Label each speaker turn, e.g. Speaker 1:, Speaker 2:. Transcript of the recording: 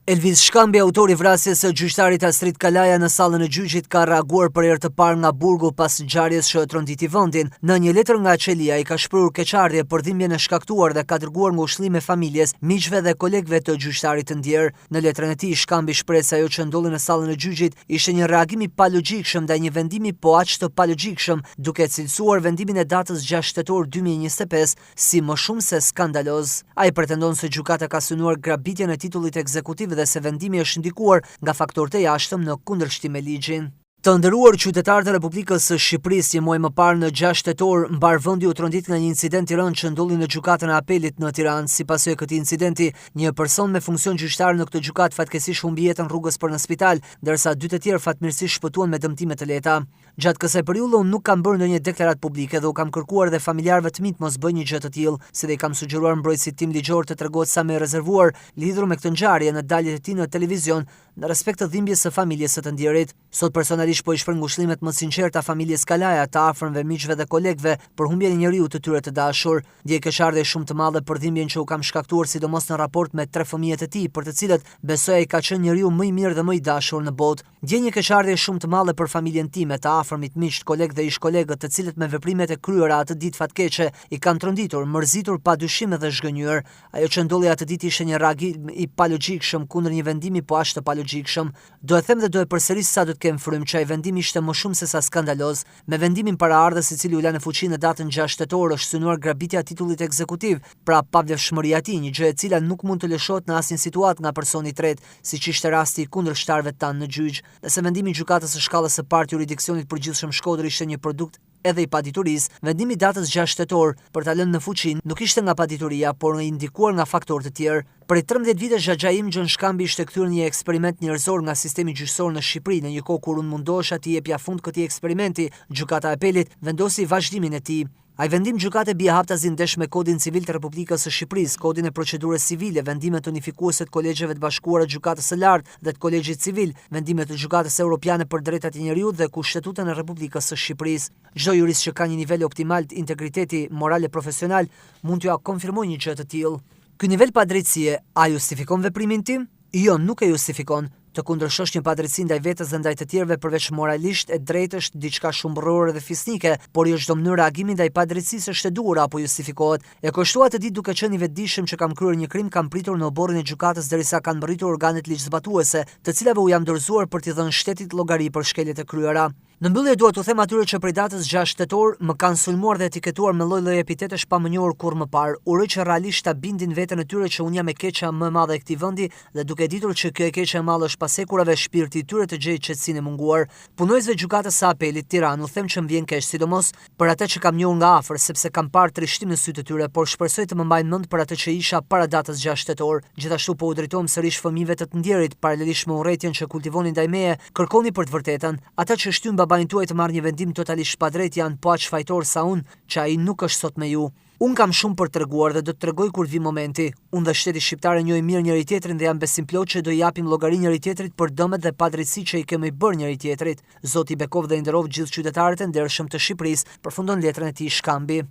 Speaker 1: Elvis Shkambi, autori vrasjes së gjyqtarit Astrid Kalaja në sallën e gjyqit, ka reaguar për herë të parë nga burgu pas ngjarjes që tronditi vendin. Në një letër nga Çelia i ka shprehur keqardhje për dhimbjen e shkaktuar dhe ka dërguar ngushëllime familjes, miqve dhe kolegëve të gjyqtarit të ndjer. Në letrën e tij, Shkambi shpreh se ajo që ndodhi në sallën e gjyqit ishte një reagim i palogjikshëm ndaj një vendimi po aq të palogjikshëm, duke cilësuar vendimin e datës 6 tetor 2025 si më shumë se skandaloz. Ai pretendon se gjykata ka synuar grabitjen e titullit ekzekutiv dhe se vendimi është ndikuar nga faktorët e jashtëm në kundërshtim me ligjin. Të nderuar qytetarët e Republikës së Shqipërisë, një muaj më parë në 6 tetor, mbarvendi u trondit nga një incident i rëndë që ndodhi në gjykatën e apelit në Tiranë. Sipas këtij incidenti, një person me funksion gjyqtar në këtë gjykatë fatkeqësisht humbi jetën rrugës për në spital, ndërsa 2 të tjerë fatmirësisht shpëtuan me dëmtime të lehta. Gjatë kësaj periudhe unë nuk kam bërë ndonjë deklaratë publike dhe u kam kërkuar dhe familjarëve të mi të mos bëjnë një gjë të tillë, si dhe i kam sugjeruar mbrojtësit tim ligjor të tregohet sa më rezervuar lidhur me këtë ngjarje në daljet e tij në televizion, në respekt të dhimbjes së familjes së të ndjerit. Sot personalisht po i shpreh ngushëllimet më sinqerta familjes Kalaja, të afërmve, miqve dhe kolegëve për humbjen e njeriu të tyre të dashur. Ndjej keqardhje shumë të madhe për dhimbjen që u kam shkaktuar, sidomos në raport me 3 fëmijët e tij, për të cilët besoj ai ka qenë njeriu më i mirë dhe më i dashur në botë. Ndjej një keqardhje shumë të madhe për familjen time, të afërmit, miq, kolegë dhe ish-kolegët, të cilët me veprimet e kryera atë ditë fatkeqe i kanë tronditur, mërzitur padyshim dhe zhgënjur. Ajo që ndodhi atë ditë ishte një reagim i palogjikshëm kundër një vendimi po aq të palogjikshëm. Do e them dhe do e përsëris sa do të kem frym që ai vendim ishte më shumë se sa skandaloz. Me vendimin paraardhës i cili u la në fuqi në datën 6 tetor është synuar grabitja e titullit ekzekutiv, pra pavlefshmëria e tij, një gjë e cila nuk mund të lëshohet në asnjë situatë nga personi i tretë, siç ishte rasti i kundërshtarëve tanë në gjyq. Nëse vendimi i gjykatës së shkallës së parë të jurisdiksionit përgjithshëm Shkodër ishte një produkt edhe i paditurisë, vendimi i datës 6 tetor për ta lënë në fuqi nuk ishte nga padituria, por nga indikuar nga faktorë të tjerë. Prej 13 vitesh Xhaxhaim John Shkambi ishte kthyer një eksperiment njerëzor nga sistemi gjyqësor në Shqipëri. Në një kohë kur unë mundohesha të jepja fund këtij eksperimenti, gjykata e apelit vendosi vazhdimin e tij. Ai vendim gjykate bie haptazi ndesh me Kodin Civil të Republikës së Shqipërisë, Kodin e Procedurës Civile, vendimet unifikuese të kolegjeve të bashkuara të Gjykatës së Lartë dhe të Kolegjit Civil, vendimet të Gjykatës Evropiane për Drejtat e Njeriut dhe Kushtetutën e Republikës së Shqipërisë. Çdo jurist që ka një nivel optimal të integriteti moral e profesional mund t'ja konfirmojë një gjë të tillë. Ky nivel padrejtësie a justifikon veprimin tim? Jo, nuk e justifikon. Të kundërshosh një padrejtësi ndaj vetes dhe ndaj të tjerëve përveç moralisht e drejtë është diçka shumë burrore dhe fisnike, por jo çdo mënyrë reagimi ndaj padrejtësisë është e duhur apo justifikohet. E kushtuar atë ditë duke qenë i vetëdijshëm që kam kryer një krim, kam pritur në oborrin e gjykatës derisa kanë mbërritur organet ligjzbatuese, të cilave u jam dorëzuar për t'i dhënë shtetit llogari për shkeljet e kryera. Në mbyllje dua t'u them atyre që prej datës 6 tetor më kanë sulmuar dhe etiketuar me lloj-lloj epitetesh pa më njohur kurrë më parë. Uroj që realisht ta bindin veten e tyre që unë jam e keqja më e madhe e këtij vendi dhe duke ditur që kjo e keqja e madhe është pasekurave, shpirti i tyre të gjejë qetësinë e munguar. Punojësve gjykatës së apelit Tiranë u them që m'vjen keq, sidomos për atë që kam njohur nga afër, sepse kam parë trishtim në sytë të tyre, por shpresoj të më mbajnë mend për atë që isha para datës 6 tetor. Gjithashtu po u drejtohem sërish fëmijëve të ndjerit, paralelisht me urrëtitjen që kultivonin ndaj meje, kërkoni për të vërtetën. Ata që shtyn babain tuaj të marrë një vendim totalisht padrejt janë po aq fajtor sa unë, që ai nuk është sot me ju. Unë kam shumë për treguar dhe do të tregoj kur vi momenti. Unë dhe shteti shqiptar e njohim mirë njëri tjetrin dhe jam besim plot që do i japim llogari njëri tjetrit për dëmet dhe padrejtësi që i kemi bërë njëri tjetrit. Zoti bekov dhe i nderoj gjithë qytetarët e ndershëm të Shqipërisë, përfundon letrën e tij Shkambi.